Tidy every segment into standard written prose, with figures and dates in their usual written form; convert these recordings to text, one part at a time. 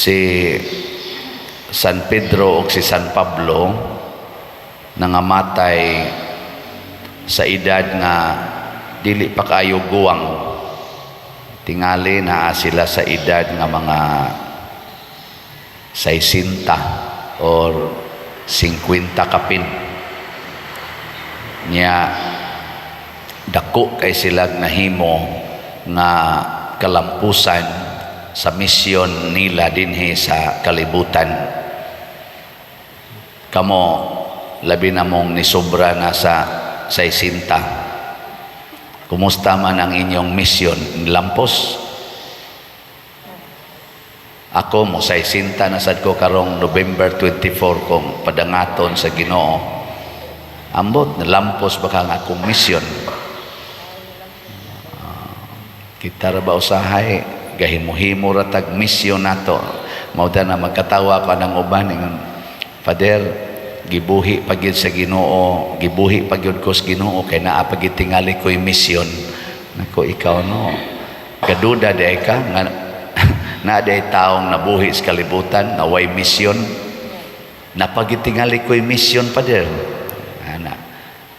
si San Pedro o si San Pablo nangamatay sa edad nga dili pa kayo guwang, tingali na sila sa edad nga mga 60 or 50 kapin niya. Dako kay sila nahimo nga kalampusan sa misyon nila dinhi sa kalibutan. Kamo labi na mong nisobra na sa 60. Kumusta man ang inyong misyon? Lampos? Ako mo 60 na sad ko karong November 24 kong padangaton sa Ginoo. Ambot lampos baka ang akong misyon. Kita ra ba usahay gahimo-himo ra tag misyon nato. Mao na magkatawa ko nang uban ingon, Father, gibuhi pagyud sa Ginoo, gibuhi pagyud ko sa Ginoo kay naa pagitingali ko'y misyon. Nako ikaw no, kaduda day ka nga na day taong nabuhi sa kalibutan na way misyon, napagitingali ko'y misyon, Father. Ana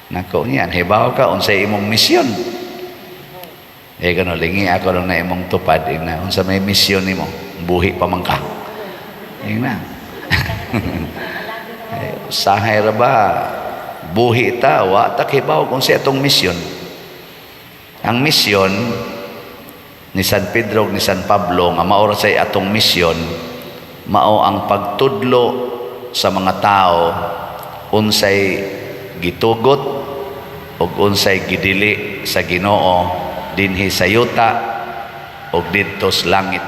nako niyan hibaw ka unsay imong misyon. Gano lingi ako lang na imong tupad ina unsa may misyon nimo, buhi pa man ka ina. Sahay ra ba buhi ta wa ta kibaw kung sa atong misyon. Ang misyon ni San Pedro ni San Pablo nga mao ra say atong misyon, mao ang pagtudlo sa mga tao unsay gitugot ug unsay gidili sa Ginoo dinhi sa yuta ug didto sa langit.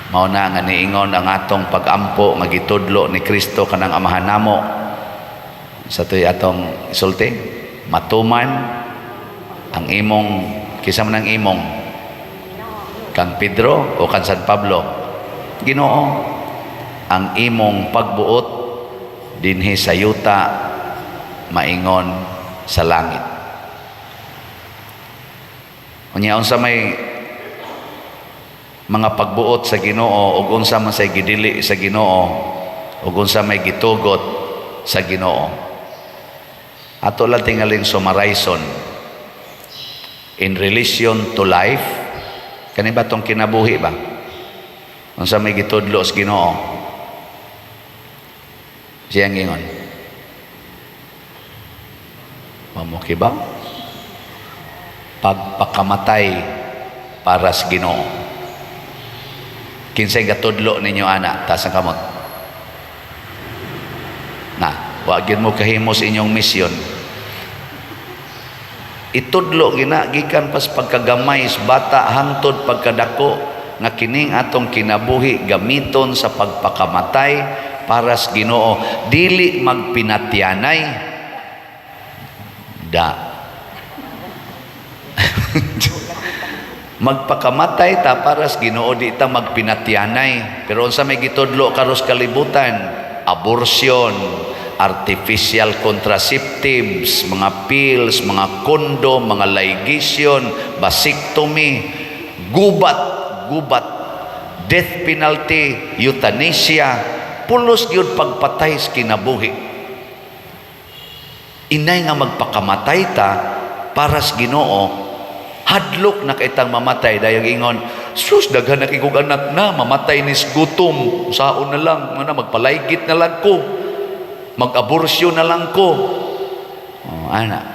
Mao na nga niingon ang atong pag-ampo nga gitudlo ni Kristo kanang amahan namo. Sa toy atong isulti, matuman ang imong kisa man ang imong kang Pedro o kang San Pablo, Ginoo, ang imong pagbuot dinhi sa yuta maingon sa langit. Unya unsa may mga pagbuot sa Ginoo ug unsa man say gidili sa Ginoo ug unsa may gitugot sa Ginoo. Ato lang tingaling summarizon in relation to life. Kani ba tong kinabuhi ba? Unsa may gitudlo sa Ginoo? Siyang ingon. Mamuki ba? Pagpakamatay para sa Ginoo. Kinsay gatudlo ninyo ana ta sa kamot. Na, wa gyud mo kahimo sa inyong misyon. Itudlo gina gikan pas pagkagamay sa bata hangtod pagkadako nga kining atong kinabuhi gamiton sa pagpakamatay para sa Ginoo, dili magpinatyanay da magpakamatay ta para sa Ginoo, di ta magpinatyanay. Pero unsa may gitudlo karos kalibutan, abortion, artificial contraceptives, mga pills, mga kondom, mga ligation, vasectomy, gubat, death penalty, euthanasia, pulos gyud pagpatay sa kinabuhi. Inay nga magpakamatay ta para sa Ginoo, hadlok na kaitang mamatay dayang ingon, sus daghan na kikog anak na mamatay ni gutom, saon na lang nga magpalaygit na lang ko, mag-aborsyon na lang ko. Ana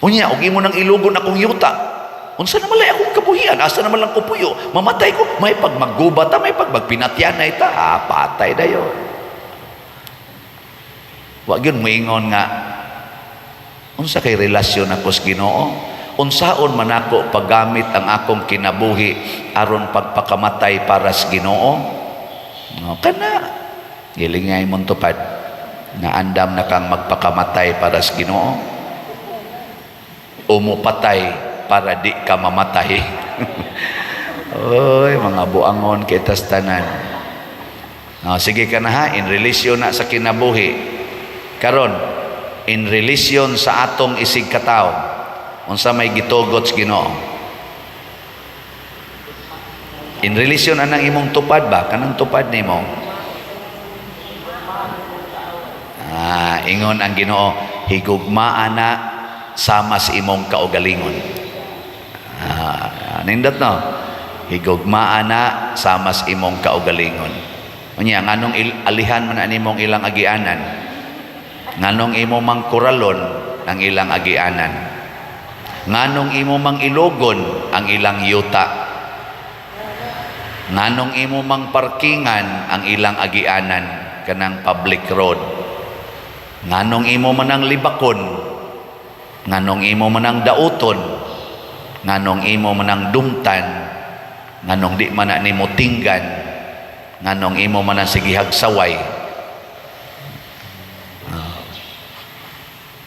unya og imo nang ilugon akong yuta, unsa naman lay akong kabuhian, asa naman lang ko puyo, mamatay ko, may pag maggubat ta, may pag magpinatyanay ta, patay dayon. Wa gyud moingon nga unsa kay relasyon ako sa Ginoo, unsaon man ako paggamit ang akong kinabuhi aron pagpakamatay para sa Ginoo. No, kana gilingay mong tupad na andam na kang magpakamatay para sa Ginoo, umupatay para di ka mamatay. Oy, mga buangon kita sa tanan. No, sige ka na ha, in relasyon na sa kinabuhi. Karon, in relasyon sa atong isig katawo, unsa may gitugot sa Ginoo? In relasyon anang imong tupad ba? Kanang tupad nimo. Ingon ang Ginoo, higugmaan na sama sa imong kaugalingon. Nindot no? Higugmaan na sama sa imong kaugalingon. Unya, nganong alihan man animong ilang agianan? Nganong imo mang kuralon ang ilang agianan? Nganong imo mang ilogon ang ilang yuta? Nganong imo mang parkingan ang ilang agianan kanang public road? Nganong imo manang libakon? Nganong imo manang dauton? Nganong imo manang dumtan? Nganong di man nimo tinggan? Nganong imo manang sigihag saway?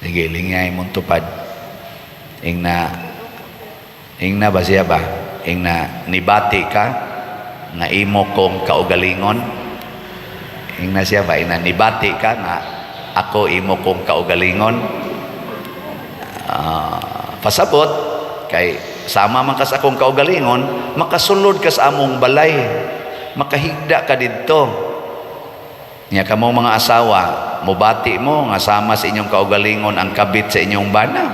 Nagilingay mong tupad. Ingna ba siya ba? Ingna nibati ka nga imo kong kaugalingon. Ingna siya ba? Ingna nibati ka nga ako imo kong kaugalingon. Pasabot kay sama man ka sa akong kaugalingon, makasulod ka sa among balay, makahigda ka didto. Nya kamo mga asawa, mubati mo nga sama sa inyong kaugalingon ang kabit sa inyong bana,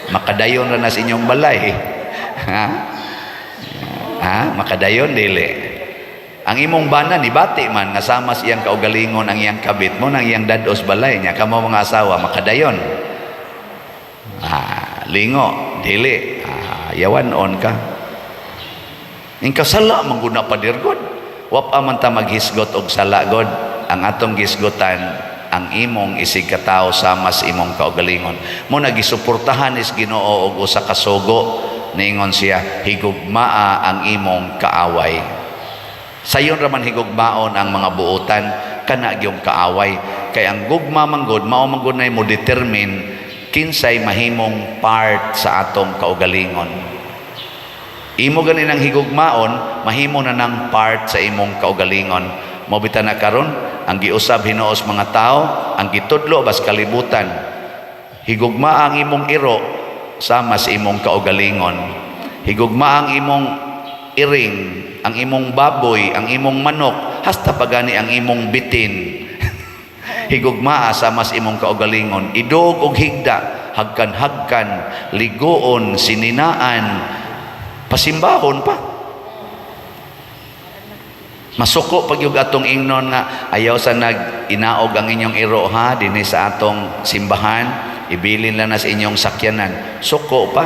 makadayon ra na sa inyong balay. Makadayon dili. Ang imong bana ni bati man nga sama sa iyang kaugalingon ang iyang kabit mo nang iyang dados balay niya, kamo mga asawa makadayon. Lingo dili. Yawanon ka. Ingka sala mangguna pa dirgod. Wa pa man ta maghisgot og sala god. Ang atong gisgotan ang imong isig katao sama sa imong kaugalingon. Mo nagisuportahan is Ginoo og usa ka sugo, niingon siya, higugmaa ang imong kaaway. Sayon raman higugmaon ang mga buotan kana gyung kaaway. Kay ang gugma manggod mao manggod nay mo determine kinsay mahimong part sa atong kaugalingon. Imo ganin ang higugmaon, mahimo na ng part sa imong kaugalingon. Mobita na karon ang giusab hinuos mga tao, ang gitudlo bas kalibutan. Higugma ang imong iro sama sa imong kaugalingon. Higugma ang imong iring, ang imong baboy, ang imong manok, hasta pagani ang imong bitin. Higugmaa sa mas imong kaugalingon, idog og higda, hagkan-hagkan, ligoon, sininaan, pasimbahon pa. Masuko pag yung atong ingnon nga ayaw sa nag-inaog ang inyong iro ha dinhi sa atong simbahan, ibilin lang na sa inyong sakyanan. Suko pa.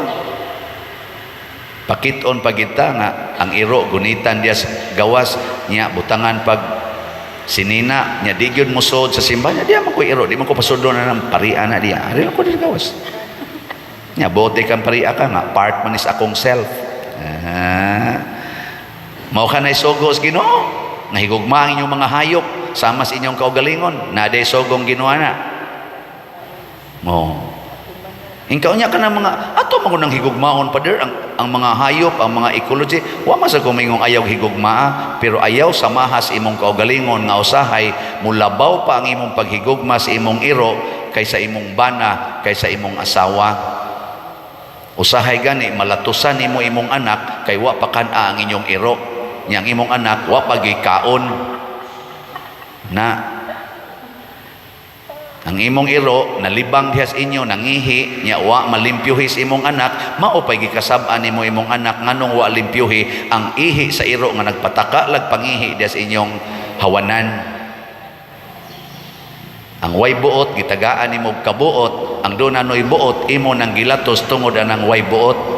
Pakiton pagita nga ang iro gunitan diya gawas niya butangan pag sinina niya di gyud musod sa simbahan diya man ko iro, di man ko pasudon na ng paria na diya. Ari ko di gawas. Nya bote kang paria ka nga part man is akong self. Mao ka na isugos Ginoo nga higugma ang inyong mga hayop sama sa inyong kaugalingon na day sogong Ginoo na mo. Ingkaw niya ka ng mga ato mga nang higugmaon pa der ang mga hayop, ang mga ecology wa masa kumingong ayaw higugmaa pero ayaw samahas imong kaugalingon nga usahay mulabaw pa ang imong paghigugma sa imong iro kaysa imong bana, kaysa imong asawa. Usahay gani malatusan nimo imong anak kay wa pa kan-a ang inyong iro. Nya ang imong anak wa pa gikaon na ang imong iro nalibang dihas inyo nangihi nya wa malimpyuhi sa imong anak, mao pay gikasab-an nimo imong anak nganong wa limpyuhi ang ihi sa iro nga nagpataka lag pangihi dihas inyong hawanan. Ang way buot gitagaan nimo kabuot, ang do nanoy buot imo nang gilatos tungod anang way buot.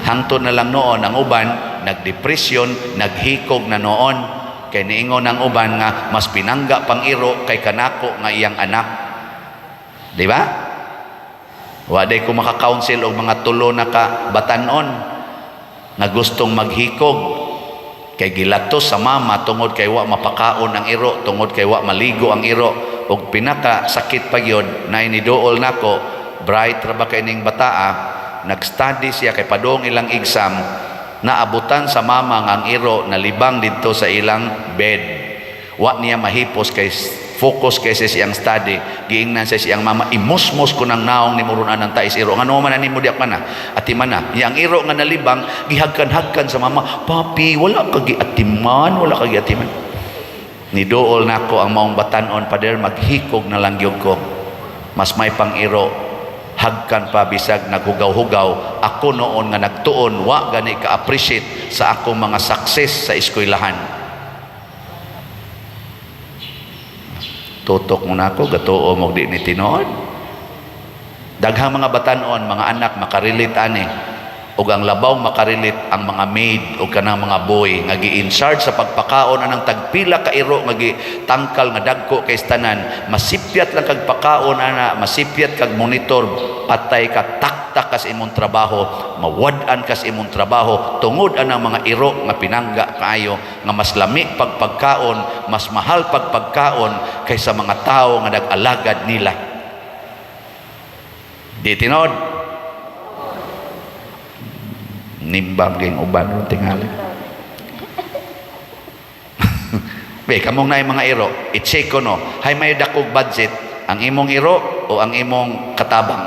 Hangtod na lang noon ang uban nagdepresyon, naghikog na noon kay niingon ang uban nga mas pinangga pang iro kay kanako nga iyang anak. Di ba? Wa day ko maka-counsel og mga tulo na ka batanon nga gustong maghikog kay gilatos sa mama tungod kay wa mapakaon ang iro, tungod kay wa maligo ang iro og pinaka sakit pa gyud na iniduol nako bright ra ba kay ning bataa nag-study siya kay padong ilang exam naabutan sa mama nga ang iro nalibang didto sa ilang bed. Wa niya mahipos kay focus kay sa siyang study. Giingnan sa siyang mama, imusmos ko ng naong ni murunan ng tais iro. Nga naman na ni mo diak man na, atiman na. Yang iro nga nalibang, gihagkan-hagkan sa mama, papi, wala ka giatiman, wala ka giatiman. Nidool na ko ang maong batanon, pader, maghikog na lang yun ko. Mas may pang iro, hagkan pa bisag naghugaw-hugaw. Ako noon nga nagtuon, wa gani ka-appreciate sa akong mga success sa eskwelahan. Tutok mo na ako, gatuo mo di ni tinuod. Daghang mga batanon, mga anak, makarelate ani. O ang labaw makarilit ang mga maid o kanang mga boy nga gi-in-charge sa pagpakaon anang tagpila ka iro nga tangkal nga dagko kay tanan, masipyat lang kag pakaon ana, masipyat kag monitor, patay ka, taktak kas imong trabaho, mawad-an kas imong trabaho tungod anang mga iro nga pinangga kaayo nga mas lami pagpagkaon, mas mahal pagpagkaon kaysa mga tao nga nag-alagad nila. Di tinod nimbang ging uban ng tingali. Be, kamong na yung mga iro, i-check ko no, hay may dakog budget, ang imong iro o ang imong katabang?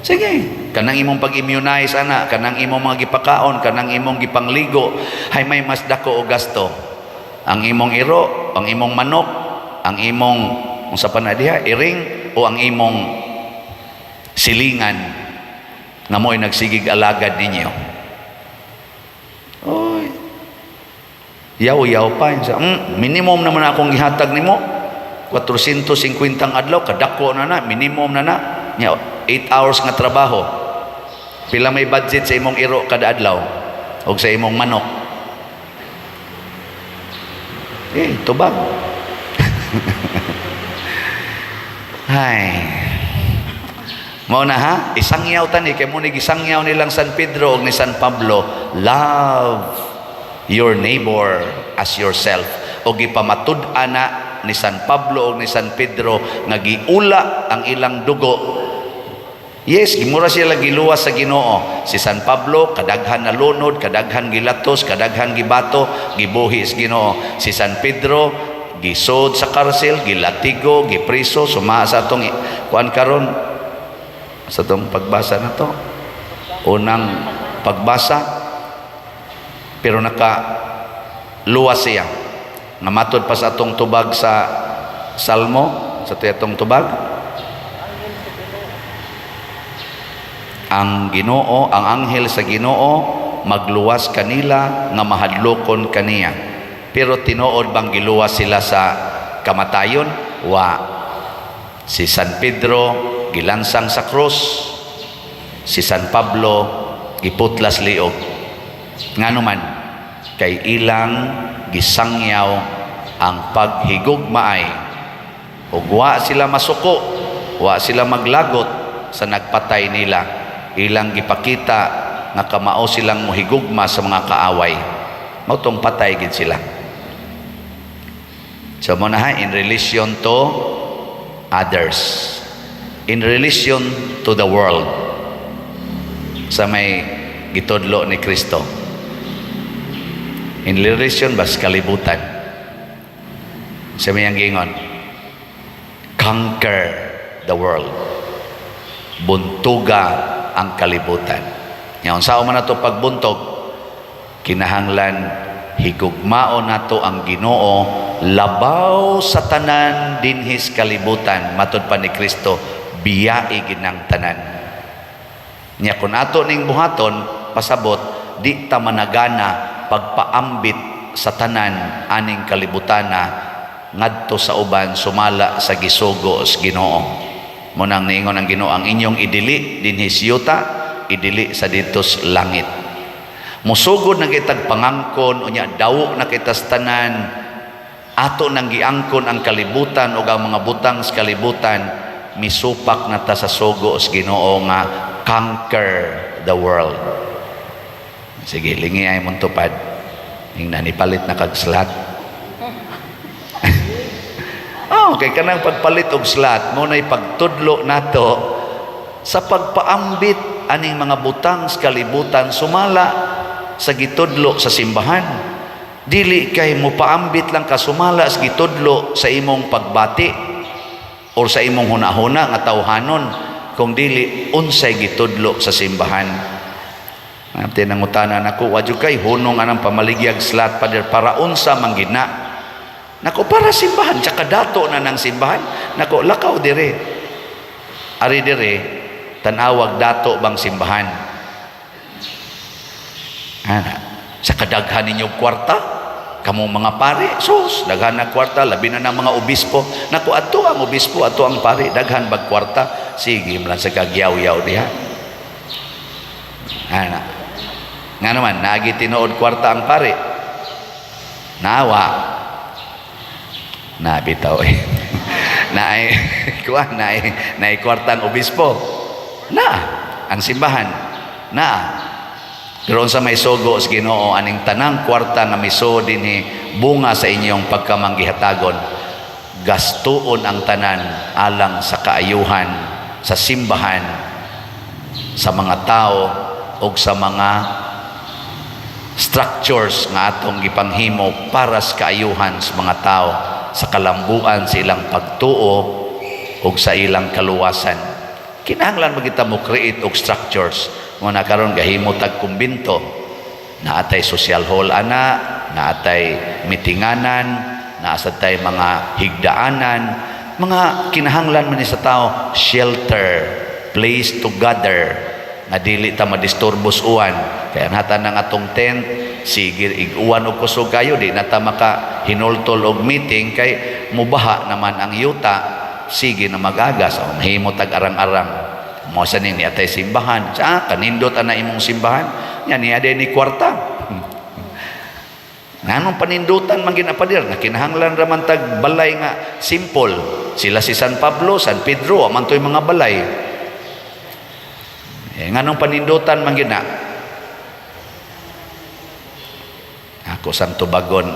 Sige, kanang imong pag-immunize ana, kanang imong mga gipakaon, kanang imong gipangligo, hay may mas dako o gasto. Ang imong iro, ang imong manok, ang imong, kung sa panadiha, iring, o ang imong silingan, nga mo'y nagsigig alagad ninyo. Oy, yaw-yaw pa. Minimum naman akong gihatag nimo. 450 adlaw, kadako na, minimum na. 8 hours nga trabaho. Pila may budget sa imong iro kada adlaw o sa imong manok. Tubag. Hay. Mao na ha, isangyaw tani kay mo ni gisangyaw nilang San Pedro ug ni San Pablo, love your neighbor as yourself. O gipamatud-an na ni San Pablo ug ni San Pedro nga giula ang ilang dugo. Yes, gimura sila giluwas sa Ginoo. Si San Pablo kadaghan na lunod, kadaghan gilatos, kadaghan gibato, gibuhi sa Ginoo. Si San Pedro gisod sa karsel, gilatigo, gipriso, suma sa atong kuan karon sa itong pagbasa na to, unang pagbasa, pero luwas siya nga matod pa sa atong tubag sa Salmo, sa itong tubag, ang Ginoo, ang anghel sa Ginoo magluwas kanila nga mahadlokon kaniya. Pero tinuod bang giluwas sila sa kamatayon? Wa. Si San Pedro gilansang sa krus, si San Pablo giputlas liog. Ngano man kay ilang gisangyaw ang paghigugmaay, ug wa sila masuko, wa sila maglagot sa nagpatay nila. Ilang gipakita nga kamao silang mohigugma sa mga kaaway. Mao tong patay gid sila. So mo na ha, in relation to others, in relation to the world, sa may gitudlo ni Kristo, in relation ba sa kalibutan, sa may ang gingon, conquer the world, buntuga ang kalibutan. Ngayon sao man nato pagbuntog, kinahanglan higugmao nato ang Ginoo labaw sa tanan dinhis kalibutan. Matod pa ni Kristo, biyai ginang tanan nya. Kung ato ning buhaton pasabot, di ta managana pagpaambit sa tanan aning kalibutana ngadto sa uban sumala sa gisugo sa Ginoo. Munang niingon ang Ginoo, ang inyong idili dinhis yuta, idili sa ditos langit. Musugod na kitag pangangkon unya daw na kita sa tanan, ato nang giangkon ang kalibutan o ang mga butang sa kalibutan, misupak na ta sa sugo sa Ginoo nga conquer the world. Sige, lingi ay mong tupad. Yung nanipalit na kag-slat. Okay, kanang pagpalit og slat, mo na'y pagtudlo nato sa pagpaambit aning mga butang sa kalibutan sumala sa gitudlo sa simbahan. Dili kay mo paambit lang ka sumala sa gitudlo sa imong pagbati o sa imong hunahuna nga tawhanon, kung dili unsay gitudlo sa simbahan. Tinangutanan ako, wadyo kay hunong anang pamaligyag slat pader para unsa manggina. Nako, para simbahan, tsaka dato na ng simbahan. Nako, lakaw dire. Ari dire, tanawag dato bang simbahan. Sa kadaghan ninyong kwarta, kamong mga pari, sus, daghan na kwarta, labi na ng mga obispo. Naku, ato ang obispo, ato ang pari, daghan bag kwarta, sige, malang sa kagyaw-yaw diha. Nga naman, nagi tinuod kwarta ang pari. Nawa. Nabitaw eh. Naay kwarta ang obispo. Ang simbahan. Pero sa may sogo sa Ginoo, aning tanang kwarta nga miso dinhi bunga sa inyong pagkamanggihatagon, gastuon ang tanan alang sa kaayuhan sa simbahan, sa mga tao o sa mga structures nga atong gipanghimo para sa kaayuhan sa mga tao, sa kalambuan sa ilang pagtuo o sa ilang kaluwasan. Kinahanglan magita mo create og structures. Muna karon gahimo tag kumbinto, naatay social hall naatay mitinganan, naasatay mga higdaanan, mga kinahanglan man ni sa tao, shelter, place to gather, na dili ta madisturbos uwan. Kaya nata ng atong tent, sige iguan og kusog kayo, di nata maka hinultol og meeting kay mubaha naman ang yuta, sige na mag-agas, mahimo tag arang-arang. Mo sa ni atay simbahan, kanindot ana imong simbahan, yan ni ade ni kwarta. Nganong panindutan man ginapadir, na kinahanglan raman tag balay nga simple. Sila si San Pablo, San Pedro, aman to'y mga balay. Nganong panindutan man gina. Ako Santo Bagon,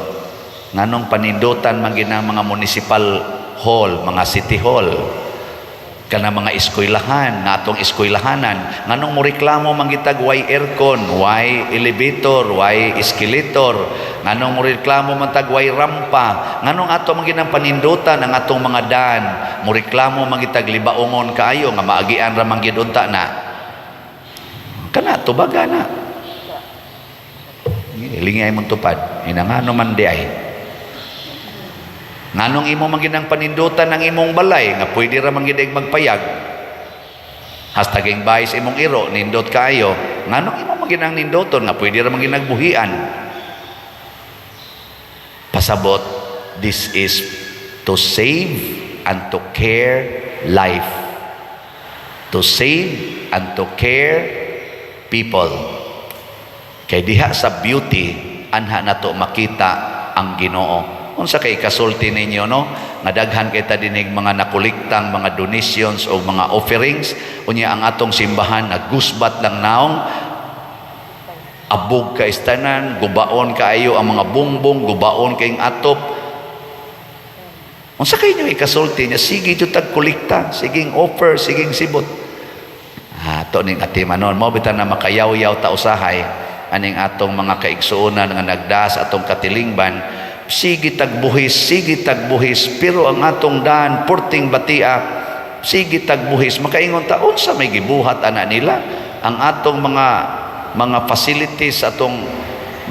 nganong panindutan man gina mga municipal hall, mga city hall, kana mga eskwelahan, natong eskwelahanan, nganong mo reklamo manggitag way aircon, way elevator, way escalator, nganong mo reklamo mantag way rampa, nganong ato manginang panindutan ang atong mga daan, mo reklamo manggitag libaongon kaayo nga maagian ra manggid unta na. Kana tubaga na. Ilingay mong tupad, inangano man di ay. Nganong imo manginang panindutan ng imong balay nga pwede ra mangidig magpayag. Hastaging bayis imong iro nindot kaayo. Nganong imo manginang nindoton nga pwede ra manginagbuhian. Pasabot, this is to save and to care life. To save and to care people. Kay diha sa beauty anha nato makita ang Ginoo. Unsa kay kasulti ninyo, no? Nga daghan kita dinig mga nakuliktang mga donations o mga offerings, unya ang atong simbahan nagusbat lang naong abog ka istanan, gubaon kaayo ang mga bungbong, gubaon kayong atop. Unsa kay inyo ikasulti niya? Sige jud tag kulikta, siging offer, siging sibot. To ning atimanon mo bitan na makayaw-yaw ta usahay aning atong mga kaigsuonan nga nagdas atong katilingban. Sige tagbuhis, pero ang atong daan, purting batia, sige tagbuhis, makaingon ta, unsa may gibuhat ana nila, ang atong mga facilities, atong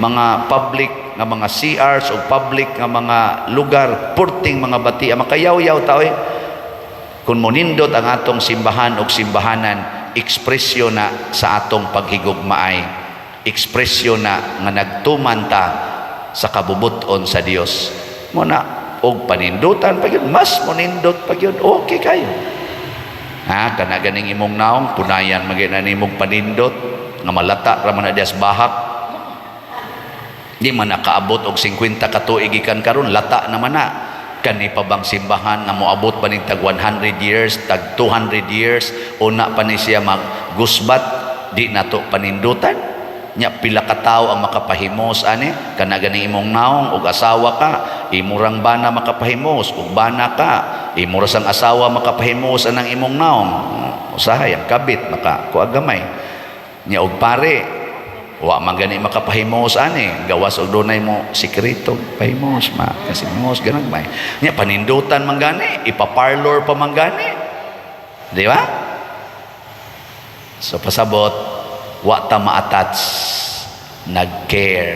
mga public, nga mga CRs o public nga mga lugar, purting mga batia, makayaw-yaw ta, kung munindot ang atong simbahan o simbahanan, ekspresyon na sa atong paghigugmaay, ekspresyon na nga nagtumanta sa kabubuton sa Dios. Muna og panindutan pag yun, mas munindot pag yun, okay kayo. Kana ganing imong naong punayan magina nimong panindot nga malata ra man na dias bahak. Di man nakaabot og 50 ka tuig ikan karon, lata naman na. Kani pa bang simbahan nga moabot pa ning tag 100 years, tag 200 years, una pa ni siya maggusbat, di nato panindutan. Nya pila ka tawo ang makapahimos ani, kana gani imong naong og asawa ka, imurang bana makapahimos, ug bana ka, imura sang asawa makapahimos anang imong naong. Usahay ang kabit maka kuagamay. Nya og pare, wa man gani makapahimos ani, gawas og dunay mo sikreto pahimos kasi himos ganag may nya panindutan man gani, ipa-parlor pa man gani, di ba? So pasabot wa ta ma-attach, nag-care,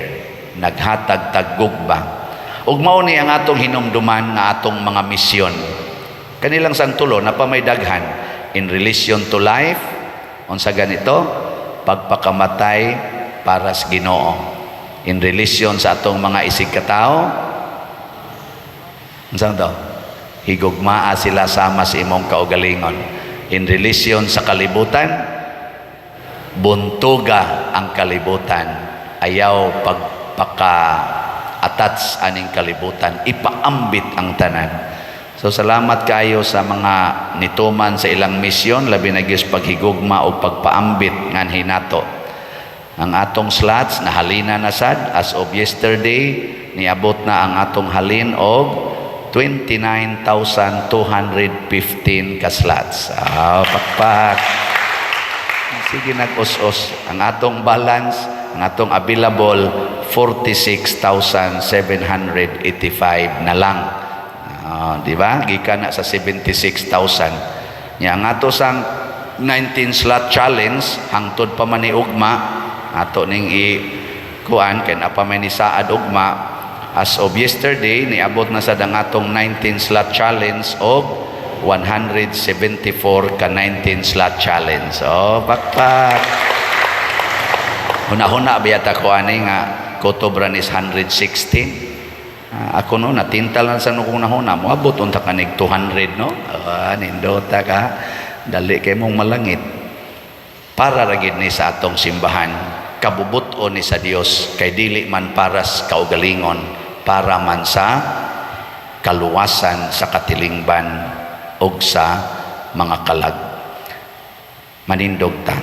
naghatag taggugba. Ug mao ni ang atong hinumduman nga atong mga misyon kanilang sang tulo na pa may daghan in relation to life, unsa ganito, pagpakamatay para sa Ginoo, in relation sa atong mga isig katao, unsa to, higugmaa sila sama sa imong kaugalingon, in relation sa kalibutan, buntuga ang kalibutan, ayaw pagpaka-attach aning kalibutan, ipaambit ang tanan. So salamat kayo sa mga nituman sa ilang misyon, labi na gyud paghigugma o pagpaambit ngan hinato. Ang atong slots nahalina na sad, as of yesterday niabot na ang atong halin og 29,215 ka slots. Pakpak. Sige, nag-us-us. Ang atong balance, ang atong available 46,785 na lang. Di ba? Gikan na sa 76,000. Nya ang ato sang 19 slot challenge hangtod pa man ni ugma ato ning kuan kay pa may ni saad ugma. As of yesterday niabot na sa ang atong 19 slot challenge og 174 ka 19 slot challenge. Pakpak. Huna-huna biyata ko ani nga kotobran is 116. Ako no natintal na sa nung una-una mo abot unta kanig 200 no. Nindota ka dali kay mong malangit. Para ra gid ni sa atong simbahan, kabubuton ni sa Dios kay dili man para sa kaugalingon, para man sa kaluwasan sa katilingban og sa mga kalag. Manindog ta.